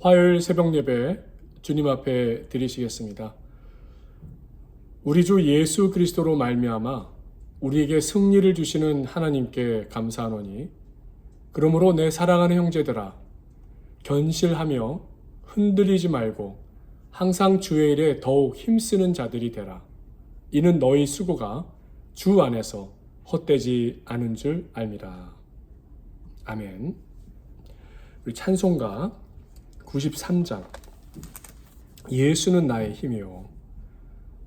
화요일 새벽 예배 주님 앞에 드리시겠습니다. 우리 주 예수 그리스도로 말미암아 우리에게 승리를 주시는 하나님께 감사하노니, 그러므로 내 사랑하는 형제들아, 견실하며 흔들리지 말고 항상 주의 일에 더욱 힘쓰는 자들이 되라. 이는 너희 수고가 주 안에서 헛되지 않은 줄 압니다. 아멘. 우리 찬송가 93장 예수는 나의 힘이요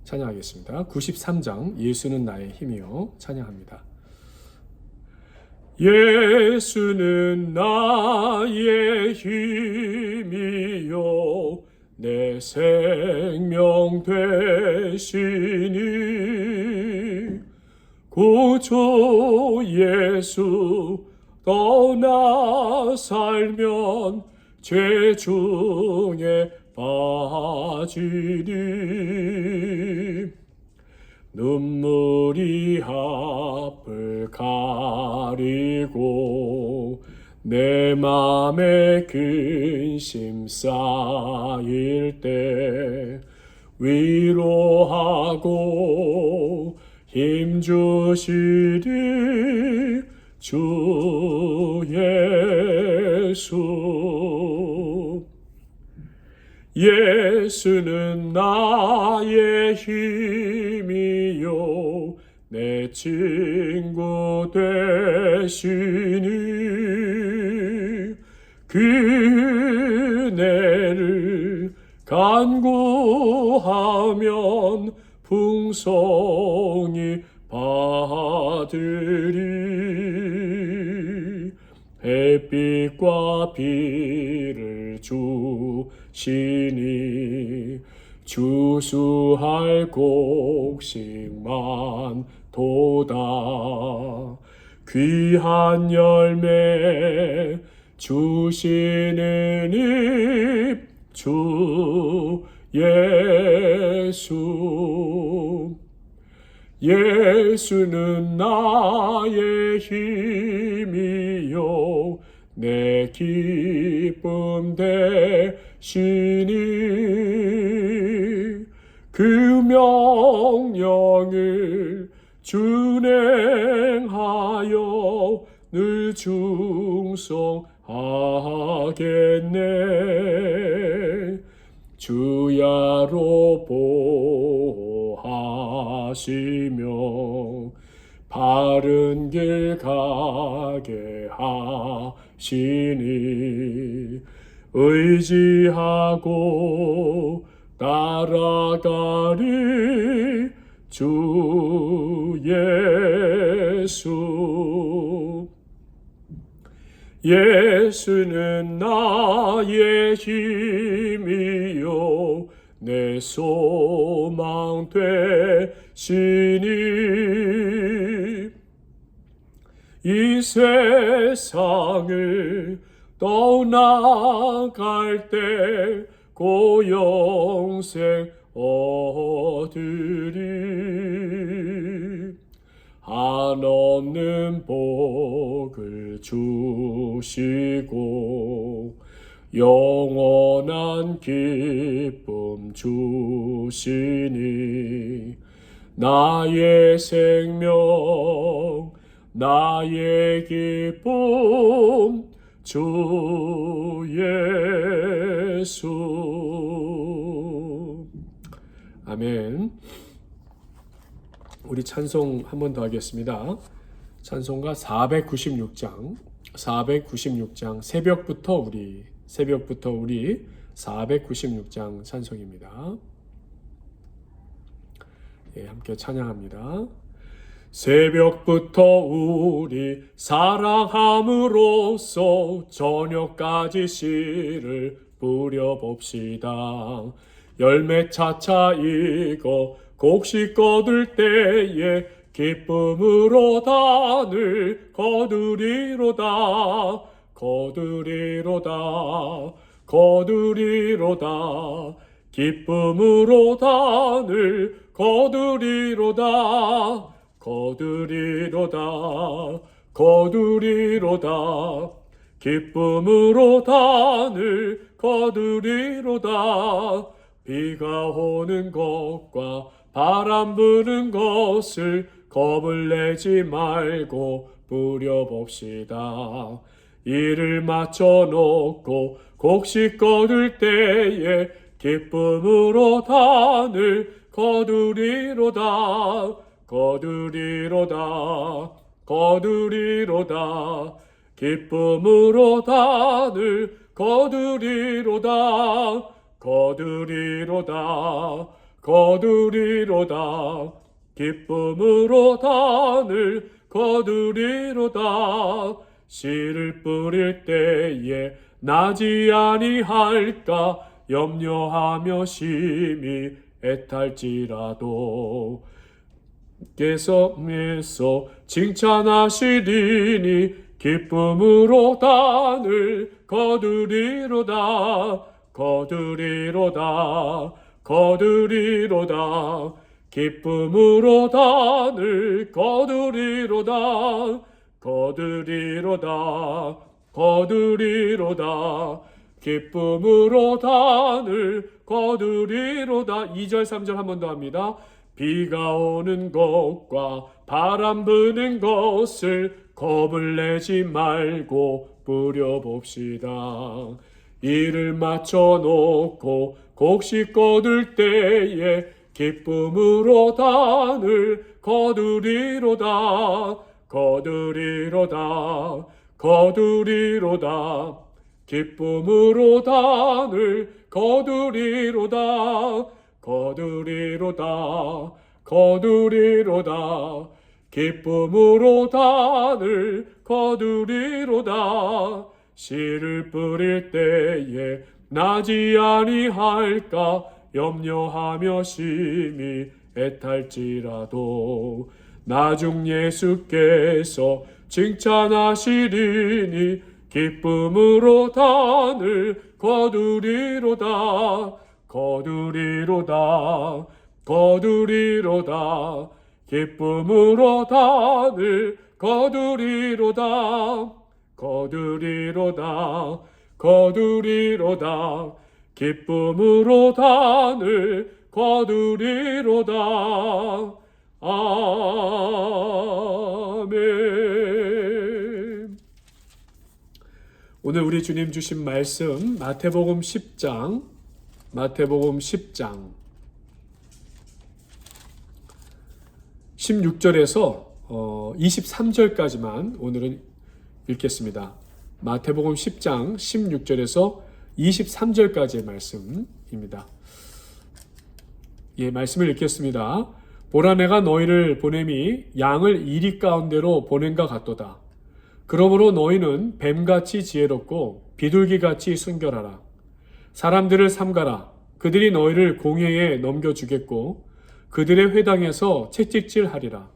찬양하겠습니다. 93장 예수는 나의 힘이요 찬양합니다. 예수는 나의 힘이요 내 생명 되시니, 구주 예수 떠나 살면 죄 중에 빠지니, 눈물이 앞을 가리고 내 맘에 근심 쌓일 때 위로하고 힘 주시리 주 예수. 예수는 나의 힘이요 내 친구 되시니, 그네를 간구하면 풍성히 받으리. 햇빛과 비를 주시니 주수할 곡식만 도다. 귀한 열매 주시는 입 주 예수. 예수는 나의 힘이요 내 기쁨 되시니, 그 명령을 준행하여 늘 충성하겠네. 주야로 보호하시며 바른 길 가게 하시니, 의지하고 따라가리 주 예수. 예수는 나의 힘이요 내 소망 되시니, 이 세상을 떠나갈 때 고영생 얻으리. 한없는 복을 주시고 영원한 기쁨 주시니, 나의 생명 나의 기쁨 주 예수. 아멘. 우리 찬송 한 번 더 하겠습니다. 찬송가 496장 새벽부터 우리 496장 찬송입니다. 예, 함께 찬양합니다. 새벽부터 우리 사랑함으로써 저녁까지 씨를 뿌려봅시다. 열매 차차 익어 곡식 거둘 때에 기쁨으로 단을 거두리로다. 기쁨으로 단을 거두리로다. 기쁨으로 단을 거두리로다. 비가 오는 것과 바람 부는 것을 겁을 내지 말고 부려봅시다. 이를 맞춰놓고 곡식 거둘 때에 기쁨으로 단을 거두리로다. 거두리로다. 거두리로다. 기쁨으로 단을 거두리로다. 거두리로다. 거두리로다. 기쁨으로 단을 거두리로다. 씨를 뿌릴 때에 나지 아니할까 염려하며 심히 애탈지라도 께서 칭찬하시리니 기쁨으로 단을 거두리로다. 거두리로다. 거두리로다. 기쁨으로 단을 거두리로다. 거두리로다. 거두리로다. 기쁨으로 단을 거두리로다. 2절 3절 한 번 더 합니다. 비가 오는 것과 바람 부는 것을 겁을 내지 말고 부려봅시다. 이를 맞춰놓고 곡식 거둘 때에 기쁨으로 단을 거두리로다. 거두리로다. 거두리로다. 기쁨으로 단을 거두리로다. 거두리로다. 거두리로다. 기쁨으로 단을 거두리로다. 씨를 뿌릴 때에 나지 아니할까 염려하며 심히 애탈지라도 나중 예수께서 칭찬하시리니 기쁨으로 단을 거두리로다. 거두리로다. 거두리로다. 기쁨으로 단을 거두리로다. 거두리로다. 거두리로다. 기쁨으로 단을 거두리로다. 아멘. 오늘 우리 주님 주신 말씀 마태복음 10장 16절에서 23절까지만 오늘은 읽겠습니다. 마태복음 10장 16절에서 23절까지의 말씀입니다. 예, 말씀을 읽겠습니다. 보라, 내가 너희를 보냄이 양을 이리 가운데로 보낸과 같도다. 그러므로 너희는 뱀같이 지혜롭고 비둘기같이 순결하라. 사람들을 삼가라. 그들이 너희를 공회에 넘겨주겠고 그들의 회당에서 채찍질하리라.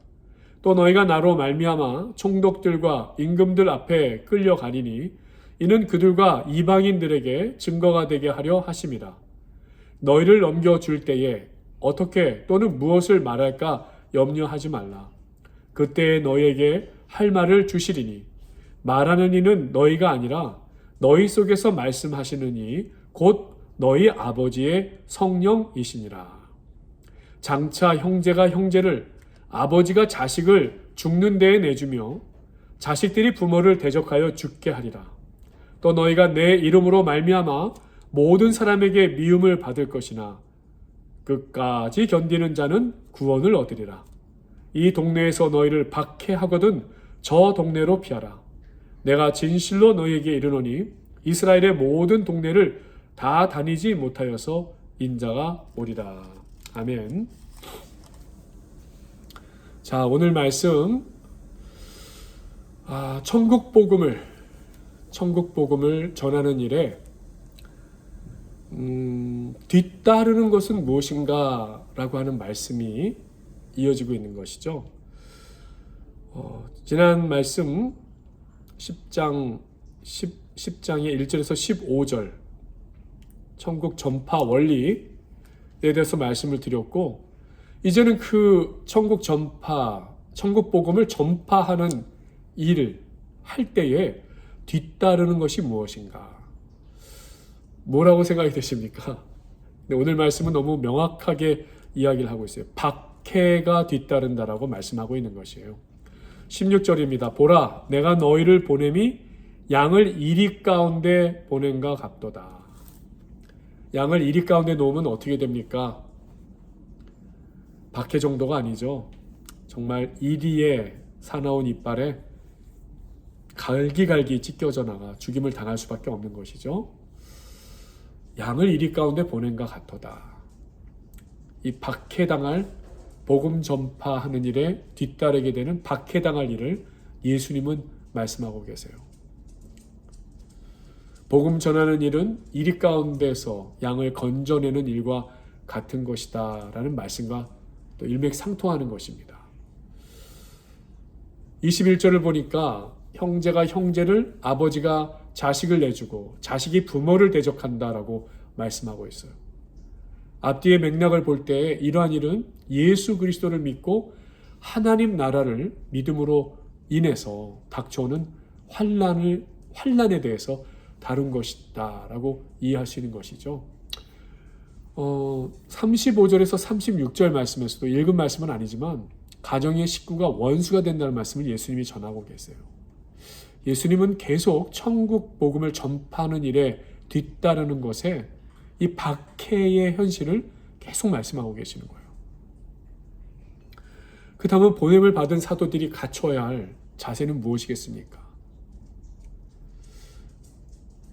또 너희가 나로 말미암아 총독들과 임금들 앞에 끌려가리니 이는 그들과 이방인들에게 증거가 되게 하려 하심이라. 너희를 넘겨줄 때에 어떻게 또는 무엇을 말할까 염려하지 말라. 그때에 너희에게 할 말을 주시리니 말하는 이는 너희가 아니라 너희 속에서 말씀하시는 이 곧 너희 아버지의 성령이시니라. 장차 형제가 형제를, 아버지가 자식을 죽는 데에 내주며 자식들이 부모를 대적하여 죽게 하리라. 또 너희가 내 이름으로 말미암아 모든 사람에게 미움을 받을 것이나 끝까지 견디는 자는 구원을 얻으리라. 이 동네에서 너희를 박해하거든 저 동네로 피하라. 내가 진실로 너희에게 이르노니 이스라엘의 모든 동네를 다 다니지 못하여서 인자가 오리라. 아멘. 자, 오늘 말씀 천국 복음을 전하는 일에 뒤따르는 것은 무엇인가 라고 하는 말씀이 이어지고 있는 것이죠. 지난 말씀 10장의 1절에서 15절 천국 전파 원리에 대해서 말씀을 드렸고, 이제는 그 천국 복음을 전파하는 일을 할 때에 뒤따르는 것이 무엇인가? 뭐라고 생각이 되십니까? 근데 오늘 말씀은 너무 명확하게 이야기를 하고 있어요. 박해가 뒤따른다라고 말씀하고 있는 것이에요. 16절입니다. 보라, 내가 너희를 보냄이 양을 이리 가운데 보낸가 같도다. 양을 이리 가운데 놓으면 어떻게 됩니까? 박해 정도가 아니죠. 정말 이리의 사나운 이빨에 갈기갈기 찢겨져 나가 죽임을 당할 수밖에 없는 것이죠. 양을 이리 가운데 보낸가 같도다. 이 박해당할 복음 전파하는 일에 뒤따르게 되는 박해당할 일을 예수님은 말씀하고 계세요. 복음 전하는 일은 이리 가운데서 양을 건져내는 일과 같은 것이다 라는 말씀과 또 일맥상통하는 것입니다. 21절을 보니까 형제가 형제를, 아버지가 자식을 내주고 자식이 부모를 대적한다라고 말씀하고 있어요. 앞뒤의 맥락을 볼 때 이러한 일은 예수 그리스도를 믿고 하나님 나라를 믿음으로 인해서 닥쳐오는 환난에 대해서 다룬 것이다 라고 이해할 수 있는 것이죠. 35절에서 36절 말씀에서도 읽은 말씀은 아니지만 가정의 식구가 원수가 된다는 말씀을 예수님이 전하고 계세요. 예수님은 계속 천국 복음을 전파하는 일에 뒤따르는 것에 이 박해의 현실을 계속 말씀하고 계시는 거예요. 그 다음은 보냄을 받은 사도들이 갖춰야 할 자세는 무엇이겠습니까?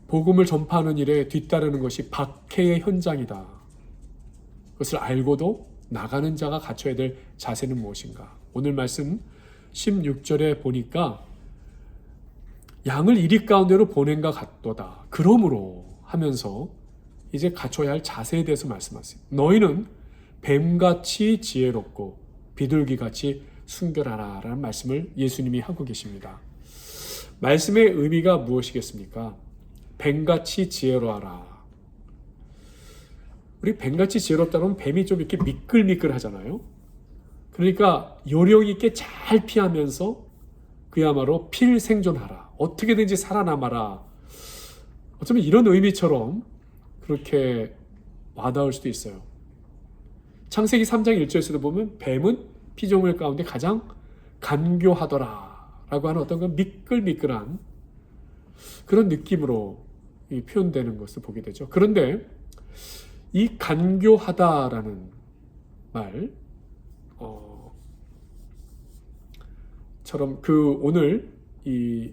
복음을 전파하는 일에 뒤따르는 것이 박해의 현장이다. 그것을 알고도 나가는 자가 갖춰야 될 자세는 무엇인가? 오늘 말씀 16절에 보니까 양을 이리 가운데로 보낸가 같도다. 그러므로 하면서 이제 갖춰야 할 자세에 대해서 말씀하세요. 너희는 뱀같이 지혜롭고 비둘기같이 순결하라 라는 말씀을 예수님이 하고 계십니다. 말씀의 의미가 무엇이겠습니까? 뱀같이 지혜로워하라. 우리 뱀같이 지혜롭다면 뱀이 좀 이렇게 미끌미끌 하잖아요. 그러니까 요령 있게 잘 피하면서 그야말로 필생존하라. 어떻게든지 살아남아라. 어쩌면 이런 의미처럼 그렇게 와닿을 수도 있어요. 창세기 3장 1절에서도 보면 뱀은 피조물 가운데 가장 간교하더라 라고 하는 어떤 그 미끌미끌한 그런 느낌으로 표현되는 것을 보게 되죠. 그런데 이 간교하다라는 말 처럼 그 오늘 이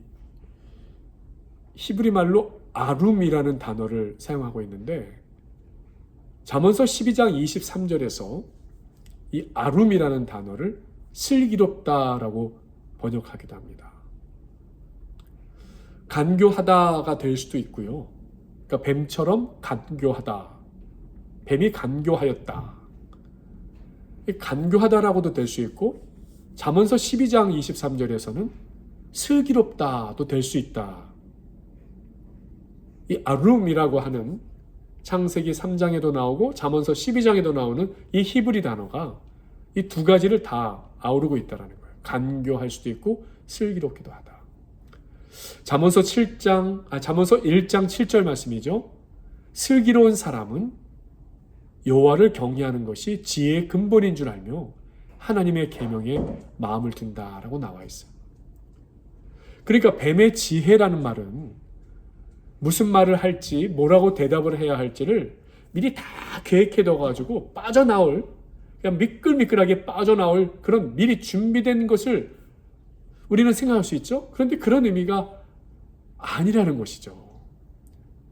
히브리 말로 아룸이라는 단어를 사용하고 있는데 잠언서 12장 23절에서 이 아룸이라는 단어를 슬기롭다라고 번역하기도 합니다. 간교하다가 될 수도 있고요. 그러니까 뱀처럼 간교하다. 뱀이 간교하였다. 간교하다라고도 될 수 있고 잠언서 12장 23절에서는 슬기롭다도 될 수 있다. 이 아룸이라고 하는 창세기 3장에도 나오고 잠언서 12장에도 나오는 이 히브리 단어가 이 두 가지를 다 아우르고 있다는 거예요. 간교할 수도 있고 슬기롭기도 하다. 잠언서 1장 7절 말씀이죠. 슬기로운 사람은 여호와를 경외하는 것이 지혜의 근본인 줄 알며 하나님의 계명에 마음을 둔다라고 나와 있어요. 그러니까 뱀의 지혜라는 말은 무슨 말을 할지 뭐라고 대답을 해야 할지를 미리 다 계획해둬가지고 빠져나올 그냥 미끌미끌하게 빠져나올 그런 미리 준비된 것을 우리는 생각할 수 있죠. 그런데 그런 의미가 아니라는 것이죠.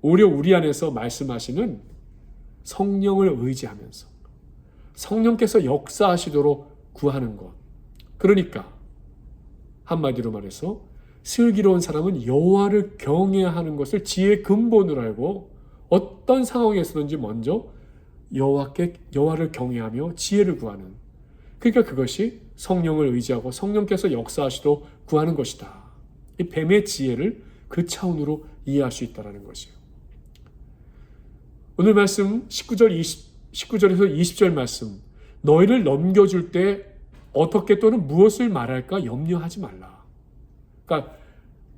오히려 우리 안에서 말씀하시는 성령을 의지하면서 성령께서 역사하시도록 구하는 것. 그러니까 한마디로 말해서 슬기로운 사람은 여호와를 경외하는 것을 지혜의 근본으로 알고 어떤 상황에서든지 먼저 여호와를 경외하며 지혜를 구하는, 그러니까 그것이 성령을 의지하고 성령께서 역사하시도록 구하는 것이다. 이 뱀의 지혜를 그 차원으로 이해할 수 있다는 것이에요. 오늘 말씀 19절에서 20절 말씀, 너희를 넘겨줄 때 어떻게 또는 무엇을 말할까 염려하지 말라. 그러니까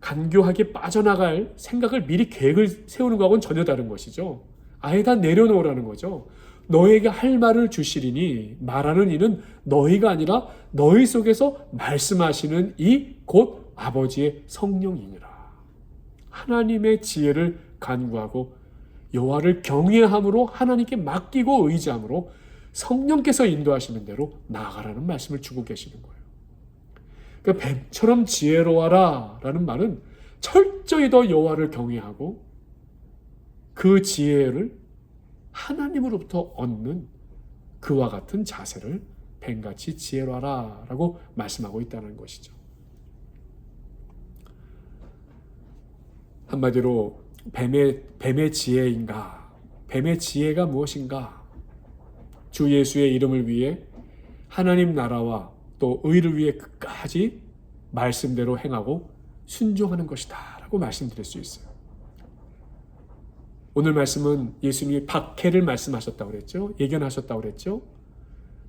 간교하게 빠져나갈 생각을 미리 계획을 세우는 것하고는 전혀 다른 것이죠. 아예 다 내려놓으라는 거죠. 너에게 할 말을 주시리니 말하는 이는 너희가 아니라 너희 속에서 말씀하시는 이 곧 아버지의 성령이니라. 하나님의 지혜를 간구하고 여호와를 경외함으로 하나님께 맡기고 의지함으로 성령께서 인도하시는 대로 나아가라는 말씀을 주고 계시는 거예요. 그러니까 뱀처럼 지혜로워라 라는 말은 철저히 더 여호와를 경외하고 그 지혜를 하나님으로부터 얻는 그와 같은 자세를 뱀같이 지혜로워라 라고 말씀하고 있다는 것이죠. 한마디로 뱀의 지혜인가? 뱀의 지혜가 무엇인가? 주 예수의 이름을 위해 하나님 나라와 또 의를 위해 끝까지 말씀대로 행하고 순종하는 것이다 라고 말씀드릴 수 있어요. 오늘 말씀은 예수님이 박해를 말씀하셨다고 그랬죠. 예견하셨다고 그랬죠.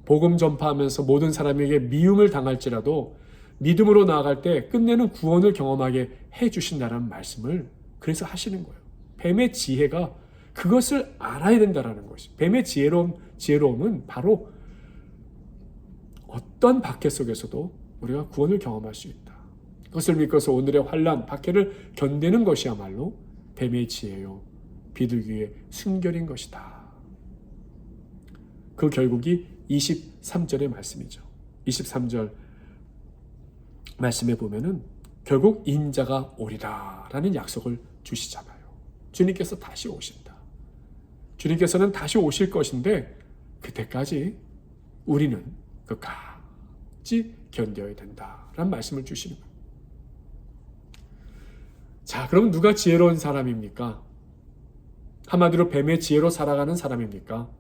복음 전파하면서 모든 사람에게 미움을 당할지라도 믿음으로 나아갈 때 끝내는 구원을 경험하게 해주신다는 말씀을 그래서 하시는 거예요. 뱀의 지혜가 그것을 알아야 된다는 것이. 뱀의 지혜로움은 바로 어떤 박해 속에서도 우리가 구원을 경험할 수 있다. 그것을 믿고서 오늘의 환난, 박해를 견디는 것이야말로 뱀의 지혜요 비둘기의 순결인 것이다. 그 결국이 23절의 말씀이죠. 23절 말씀에 보면은 결국 인자가 오리라 라는 약속을 주시잖아요. 주님께서 다시 오신다. 주님께서는 다시 오실 것인데 그때까지 우리는 끝까지 견뎌야 된다라는 말씀을 주시는 거예요. 자, 그럼 누가 지혜로운 사람입니까? 한마디로 뱀의 지혜로 살아가는 사람입니까?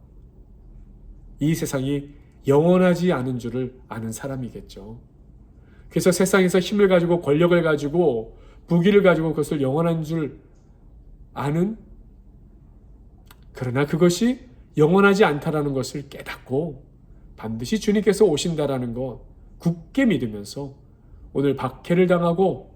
이 세상이 영원하지 않은 줄을 아는 사람이겠죠. 그래서 세상에서 힘을 가지고 권력을 가지고 부귀를 가지고 그것을 영원한 줄 아는, 그러나 그것이 영원하지 않다라는 것을 깨닫고 반드시 주님께서 오신다라는 것 굳게 믿으면서 오늘 박해를 당하고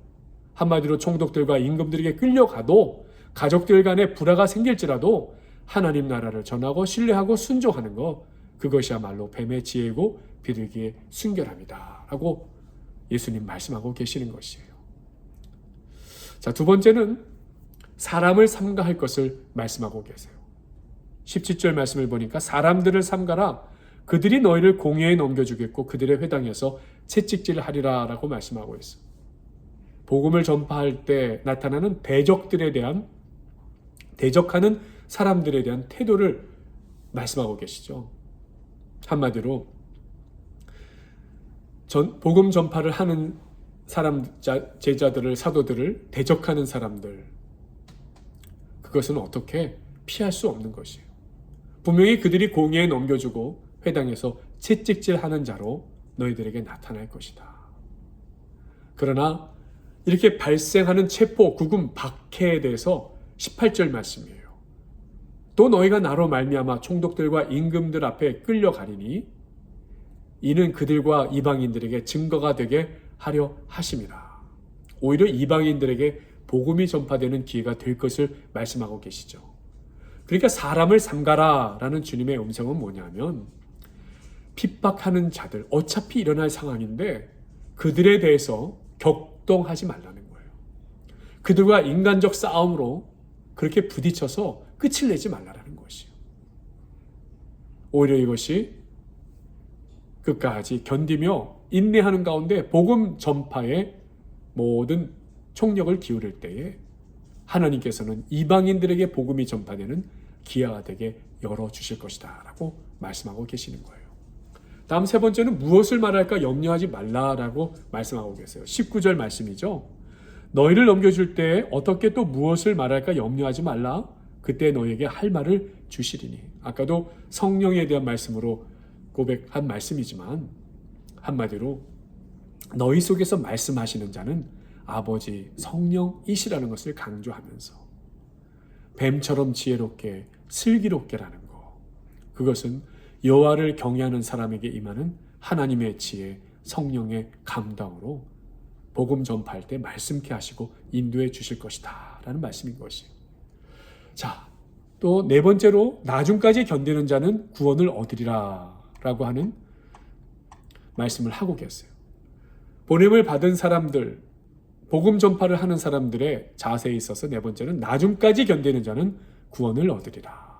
한마디로 총독들과 임금들에게 끌려가도 가족들 간에 불화가 생길지라도 하나님 나라를 전하고 신뢰하고 순종하는 것, 그것이야말로 뱀의 지혜고 비둘기의 순결함이다 라고 예수님 말씀하고 계시는 것이에요. 자, 두 번째는 사람을 삼가할 것을 말씀하고 계세요. 17절 말씀을 보니까 사람들을 삼가라. 그들이 너희를 공회에 넘겨주겠고 그들의 회당에서 채찍질을 하리라 라고 말씀하고 있어요. 복음을 전파할 때 나타나는 대적하는 사람들에 대한 태도를 말씀하고 계시죠. 한마디로 복음 전파를 하는 제자들을, 사도들을 대적하는 사람들, 그것은 어떻게 피할 수 없는 것이에요. 분명히 그들이 공회에 넘겨주고 회당에서 채찍질하는 자로 너희들에게 나타날 것이다. 그러나 이렇게 발생하는 체포, 구금, 박해에 대해서 18절 말씀이에요. 또 너희가 나로 말미암아 총독들과 임금들 앞에 끌려가리니 이는 그들과 이방인들에게 증거가 되게 하려 하심이라. 오히려 이방인들에게 복음이 전파되는 기회가 될 것을 말씀하고 계시죠. 그러니까 사람을 삼가라 라는 주님의 음성은 뭐냐면 핍박하는 자들, 어차피 일어날 상황인데 그들에 대해서 격동하지 말라는 거예요. 그들과 인간적 싸움으로 그렇게 부딪혀서 끝을 내지 말라는 것이에요. 오히려 이것이 끝까지 견디며 인내하는 가운데 복음 전파에 모든 총력을 기울일 때에 하나님께서는 이방인들에게 복음이 전파되는 기회가 되게 열어주실 것이다 라고 말씀하고 계시는 거예요. 다음 세 번째는 무엇을 말할까 염려하지 말라라고 말씀하고 계세요. 19절 말씀이죠. 너희를 넘겨줄 때 어떻게 또 무엇을 말할까 염려하지 말라. 그때 너희에게 할 말을 주시리니. 아까도 성령에 대한 말씀으로 고백한 말씀이지만 한마디로 너희 속에서 말씀하시는 자는 아버지 성령이시라는 것을 강조하면서 뱀처럼 지혜롭게 슬기롭게라는 것, 그것은 여호와를 경외하는 사람에게 임하는 하나님의 지혜, 성령의 감당으로 복음 전파할 때 말씀케 하시고 인도해 주실 것이다 라는 말씀인 것이. 자, 또 네 번째로 나중까지 견디는 자는 구원을 얻으리라 라고 하는 말씀을 하고 계세요. 보냄을 받은 사람들, 복음 전파를 하는 사람들의 자세에 있어서 네 번째는 나중까지 견디는 자는 구원을 얻으리라.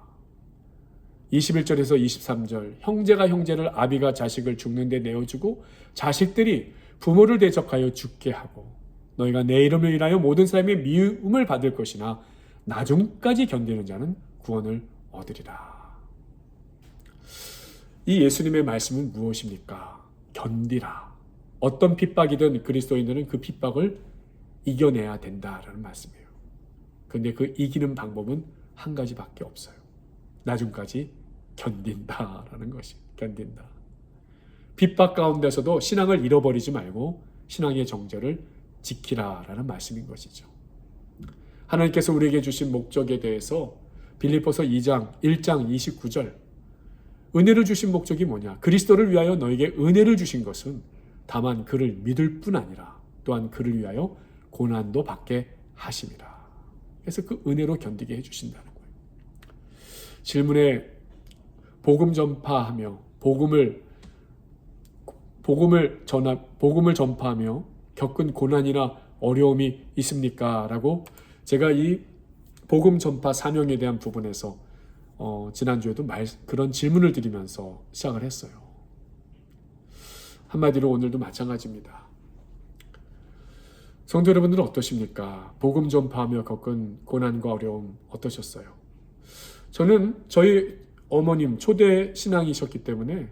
21절에서 23절, 형제가 형제를, 아비가 자식을 죽는 데 내어주고 자식들이 부모를 대적하여 죽게 하고 너희가 내 이름을 인하여 모든 사람의 미움을 받을 것이나 나중까지 견디는 자는 구원을 얻으리라. 이 예수님의 말씀은 무엇입니까? 견디라. 어떤 핍박이든 그리스도인들은 그 핍박을 이겨내야 된다라는 말씀이에요. 그런데 그 이기는 방법은 한 가지밖에 없어요. 나중까지 견딘다라는 것이. 견딘다. 핍박 가운데서도 신앙을 잃어버리지 말고 신앙의 정절을 지키라라는 말씀인 것이죠. 하나님께서 우리에게 주신 목적에 대해서 빌립보서 1장 29절, 은혜를 주신 목적이 뭐냐? 그리스도를 위하여 너에게 은혜를 주신 것은 다만 그를 믿을 뿐 아니라 또한 그를 위하여 고난도 받게 하심이라. 그래서 그 은혜로 견디게 해주신다는 거예요. 질문에 복음 전파하며 복음을 전파하며 겪은 고난이나 어려움이 있습니까? 라고 제가 이 복음 전파 사명에 대한 부분에서 지난주에도 그런 질문을 드리면서 시작을 했어요. 한마디로 오늘도 마찬가지입니다. 성도 여러분들은 어떠십니까? 복음 전파하며 겪은 고난과 어려움 어떠셨어요? 저는 저희 어머님 초대 신앙이셨기 때문에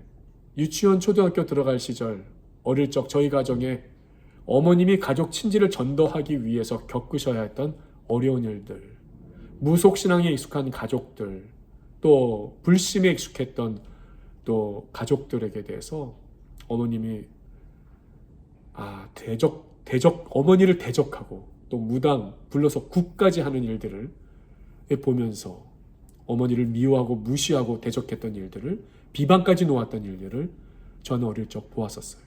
유치원 초등학교 들어갈 시절 어릴 적 저희 가정에 어머님이 가족 친지를 전도하기 위해서 겪으셔야 했던 어려운 일들, 무속신앙에 익숙한 가족들, 또 불심에 익숙했던 또 가족들에게 대해서 어머님이 어머니를 대적하고 또 무당 불러서 굿까지 하는 일들을 보면서 어머니를 미워하고 무시하고 대적했던 일들을, 비방까지 놓았던 일들을 저는 어릴 적 보았었어요.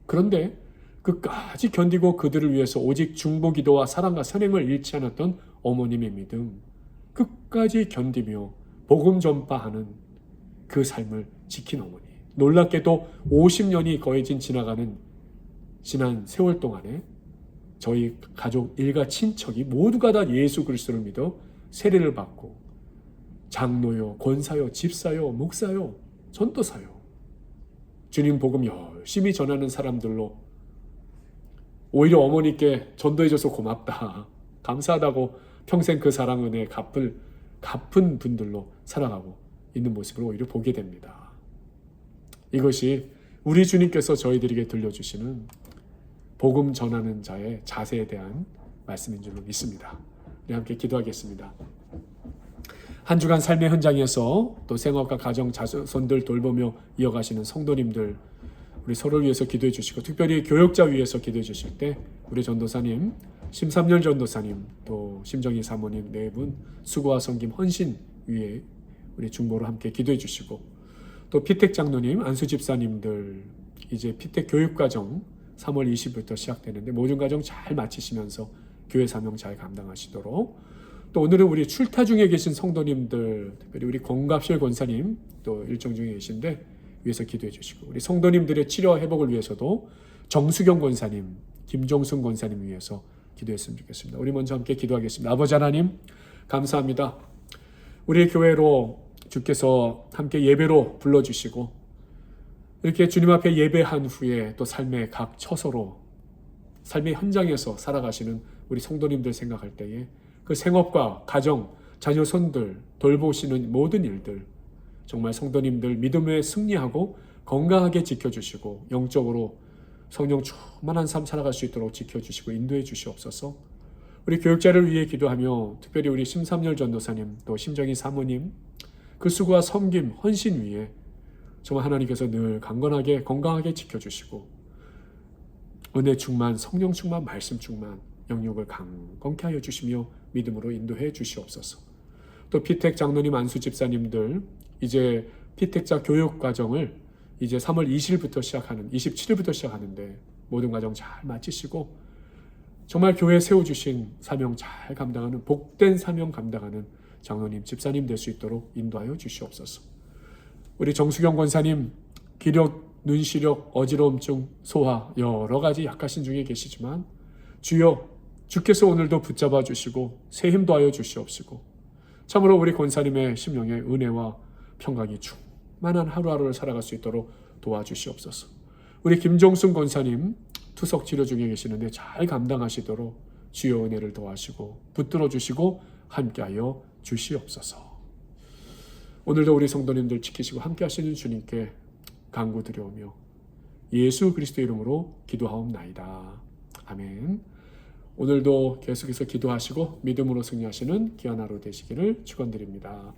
그런데 끝까지 견디고 그들을 위해서 오직 중보기도와 사랑과 선행을 잃지 않았던 어머님의 믿음, 끝까지 견디며 복음 전파하는 그 삶을 지킨 어머니. 놀랍게도 50년이 거의 지나가는 지난 세월 동안에 저희 가족 일가 친척이 모두가 다 예수 그리스도를 믿어 세례를 받고 장로요, 권사요, 집사요, 목사요, 전도사요, 주님 복음 열심히 전하는 사람들로 오히려 어머니께 전도해줘서 고맙다, 감사하다고 평생 그 사랑 은혜 갚은 분들로 살아가고 있는 모습을 오히려 보게 됩니다. 이것이 우리 주님께서 저희들에게 들려주시는 복음 전하는 자의 자세에 대한 말씀인 줄로 믿습니다. 우리 함께 기도하겠습니다. 한 주간 삶의 현장에서 또 생업과 가정 자손들 돌보며 이어가시는 성도님들, 우리 서로를 위해서 기도해 주시고 특별히 교역자 위해서 기도해 주실 때 우리 전도사님, 심삼열 전도사님, 또 심정희 사모님 네 분 수고와 섬김 헌신 위에 우리 중보로 함께 기도해 주시고, 또 피택 장로님, 안수 집사님들 이제 피택 교육과정 3월 20일부터 시작되는데 모든 과정 잘 마치시면서 교회 사명 잘 감당하시도록, 또 오늘은 우리 출타 중에 계신 성도님들, 특별히 우리 권갑실 권사님 또 일정 중에 계신데 위해서 기도해 주시고, 우리 성도님들의 치료 회복을 위해서도 정수경 권사님, 김종순 권사님 위해서 기도했으면 좋겠습니다. 우리 먼저 함께 기도하겠습니다. 아버지 하나님 감사합니다. 우리 교회로 주께서 함께 예배로 불러주시고 이렇게 주님 앞에 예배한 후에 또 삶의 각 처소로 삶의 현장에서 살아가시는 우리 성도님들 생각할 때에 그 생업과 가정, 자녀 손들 돌보시는 모든 일들 정말 성도님들 믿음에 승리하고 건강하게 지켜주시고 영적으로 성령 충만한 삶 살아갈 수 있도록 지켜주시고 인도해 주시옵소서. 우리 교육자를 위해 기도하며 특별히 우리 심삼열 전도사님 또 심정희 사모님 그 수고와 섬김, 헌신 위에 정말 하나님께서 늘 강건하게 건강하게 지켜주시고 은혜 충만, 성령 충만, 말씀 충만, 영육을 강건케 하여 주시며 믿음으로 인도해 주시옵소서. 또 피택 장로님, 안수 집사님들 이제 피택자 교육 과정을 이제 3월 27일부터 시작하는데 모든 과정 잘 마치시고 정말 교회 세워주신 사명 잘 감당하는 복된 사명 감당하는 장로님, 집사님 될 수 있도록 인도하여 주시옵소서. 우리 정수경 권사님 기력, 눈시력, 어지러움증, 소화 여러 가지 약하신 중에 계시지만 주여 주께서 오늘도 붙잡아 주시고 새 힘 더하여 주시옵시고 참으로 우리 권사님의 심령에 은혜와 평강이 충만한 하루하루를 살아갈 수 있도록 도와주시옵소서. 우리 김종순 권사님 투석 치료 중에 계시는데 잘 감당하시도록 주여 은혜를 더하시고 붙들어 주시고 함께하여 주시옵소서. 오늘도 우리 성도님들 지키시고 함께 하시는 주님께 간구드려오며 예수 그리스도의 이름으로 기도하옵나이다. 아멘. 오늘도 계속해서 기도하시고 믿음으로 승리하시는 귀한 하루 되시기를 축원드립니다.